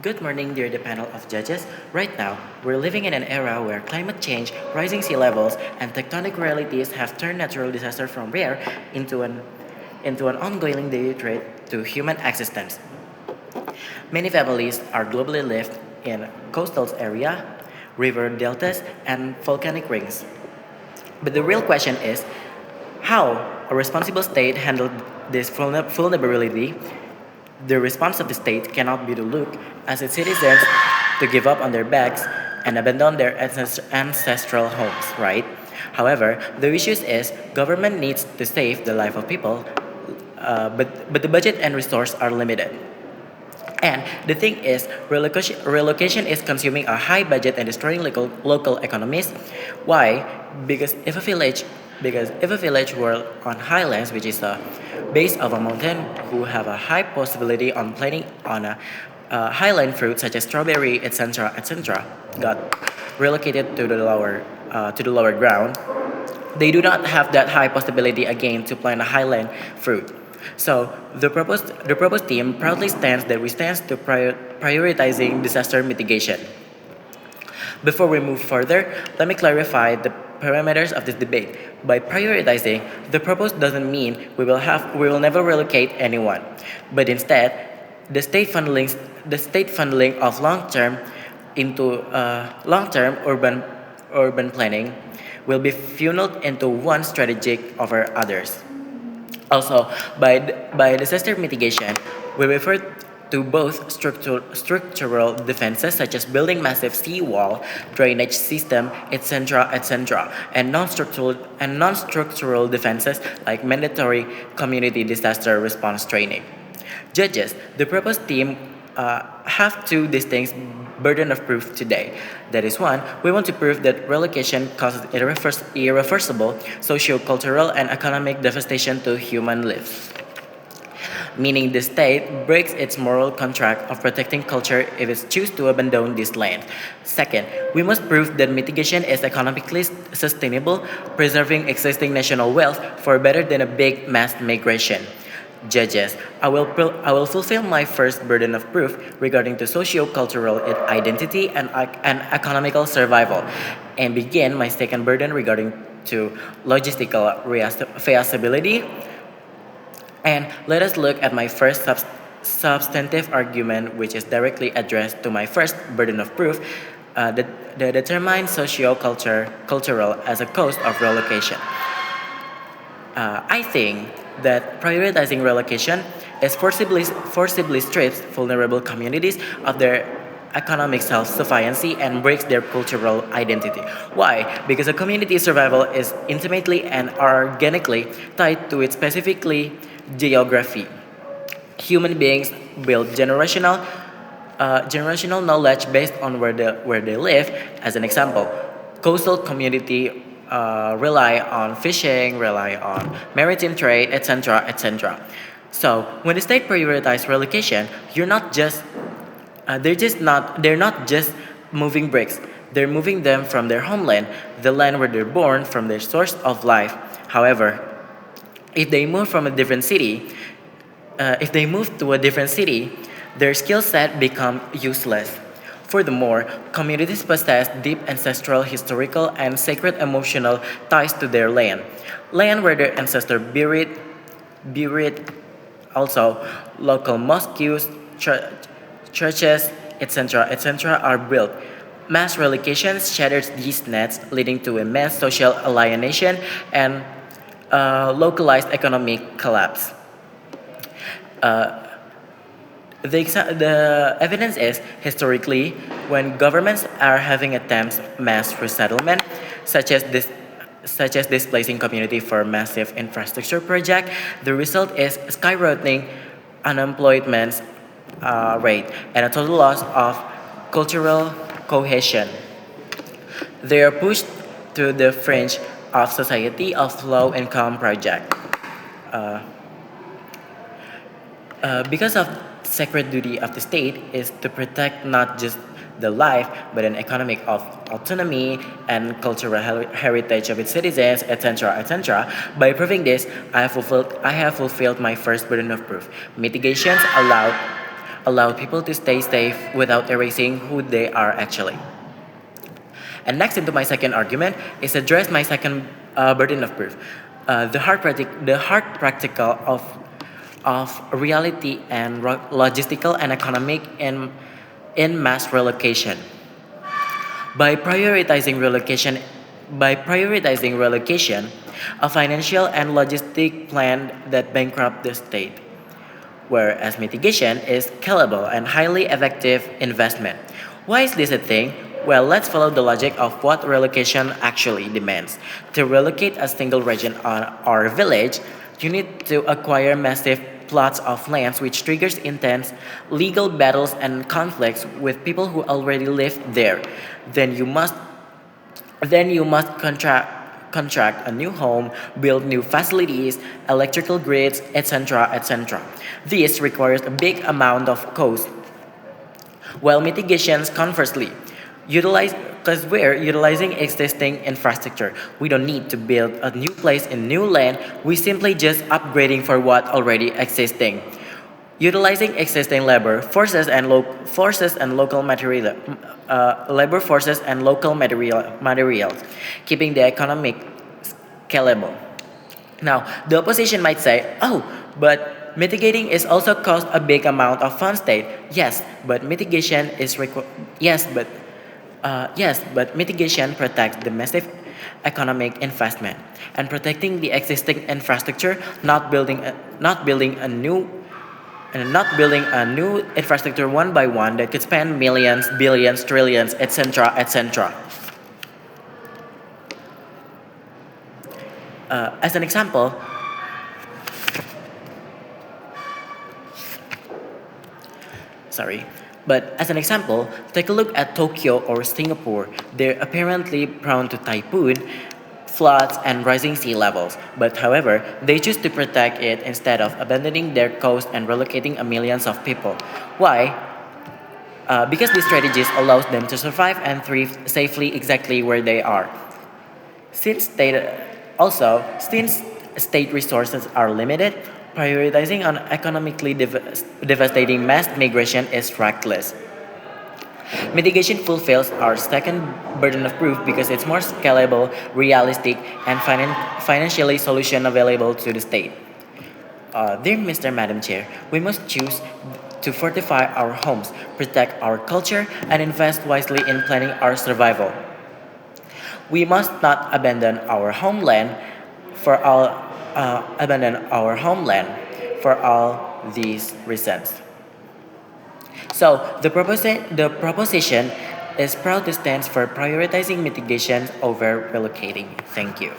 Good morning, dear the panel of judges. Right now, we're living in an era where climate change, rising sea levels, and tectonic realities have turned natural disaster from rare into an ongoing daily threat to human existence. Many families are globally live in coastal area, river deltas, and volcanic rings. But the real question is how a responsible state handled this vulnerability. The response of the state cannot be to look as its citizens to give up on their backs and abandon their ancestral homes, right? However, the issue is government needs to save the life of people, but the budget and resources are limited. And the thing is, relocation is consuming a high budget and destroying local economies. Why? Because if a village were on highlands, which is the base of a mountain, who have a high possibility on planting on a highland fruit such as strawberry, etc., got relocated to the lower ground, they do not have that high possibility again to plant a highland fruit. So the proposed team proudly stands that we stand to prioritizing disaster mitigation. Before we move further, let me clarify the parameters of this debate. By prioritizing, the proposed doesn't mean we will never relocate anyone, but instead, the state funding of long-term urban planning will be funneled into one strategic over others. Also, by disaster mitigation, we refer to both structural defenses such as building massive seawall, drainage system, etc., and non-structural defenses like mandatory community disaster response training. Judges, the proposed team have two distinct burden of proof today. That is one, we want to prove that relocation causes irreversible socio-cultural and economic devastation to human lives, meaning the state breaks its moral contract of protecting culture if it chooses to abandon this land. Second, we must prove that mitigation is economically sustainable, preserving existing national wealth for better than a big mass migration. Judges, I will fulfill my first burden of proof regarding to socio-cultural identity and economical survival, and begin my second burden regarding to logistical feasibility. And let us look at my first substantive argument, which is directly addressed to my first burden of proof, the determine socio-cultural as a cost of relocation. I think that prioritizing relocation is forcibly strips vulnerable communities of their economic self-sufficiency and breaks their cultural identity. Why? Because a community's survival is intimately and organically tied to its specifically geography. Human beings build generational knowledge based on where they live. As an example, coastal community rely on fishing, rely on maritime trade, etc. So when the state prioritizes relocation, they're not just moving bricks. They're moving them from their homeland, the land where they're born, from their source of life. However, if they move from a different city, if they move to a different city, their skill set become useless. Furthermore, communities possess deep ancestral, historical, and sacred emotional ties to their land where their ancestors buried. Also, local mosques, churches, etc., are built. Mass relocations shatters these nets, leading to immense social alienation and localized economic collapse. Uh, the evidence is historically when governments are having attempts mass resettlement, such as displacing community for massive infrastructure project, the result is skyrocketing unemployment rate and a total loss of cultural cohesion. They are pushed to the fringe of society of low-income project. Uh, because of sacred duty of the state is to protect not just the life but an economic of autonomy and cultural heritage of its citizens, etc. By proving this, I have fulfilled my first burden of proof. Mitigations allow people to stay safe without erasing who they are actually. And next into my second argument is address my second burden of proof, the hard practical of reality and logistical and economic in mass relocation. By prioritizing relocation, a financial and logistic plan that bankrupt the state, whereas mitigation is scalable and highly effective investment. Why is this a thing? Well, let's follow the logic of what relocation actually demands. To relocate a single region or village, you need to acquire massive plots of lands which triggers intense legal battles and conflicts with people who already live there. Then you must contract a new home, build new facilities, electrical grids, etc., etc. This requires a big amount of cost. While mitigations, conversely, utilize because we're utilizing existing infrastructure. We don't need to build a new place in new land. We simply just upgrading for what already existing. Utilizing existing labor forces and local material, materials, keeping the economic scalable. Now, the opposition might say, "Oh, but mitigating is also cost a big amount of fund state." Yes, but mitigation is mitigation protects the massive economic investment and protecting the existing infrastructure, not building a new infrastructure one by one that could spend millions, billions, trillions, etc., etc. As an example, take a look at Tokyo or Singapore. They're apparently prone to typhoon, floods, and rising sea levels. But however, they choose to protect it instead of abandoning their coast and relocating millions of people. Why? Because these strategies allows them to survive and thrive safely exactly where they are. Since state resources are limited, prioritizing on economically devastating mass migration is reckless. Mitigation fulfills our second burden of proof because it's more scalable, realistic, and financially solution available to the state. Dear Mr. Madam Chair, we must choose to fortify our homes, protect our culture, and invest wisely in planning our survival. We must not abandon our homeland for all these reasons. So the proposition is proud to stand for prioritizing mitigation over relocating. Thank you.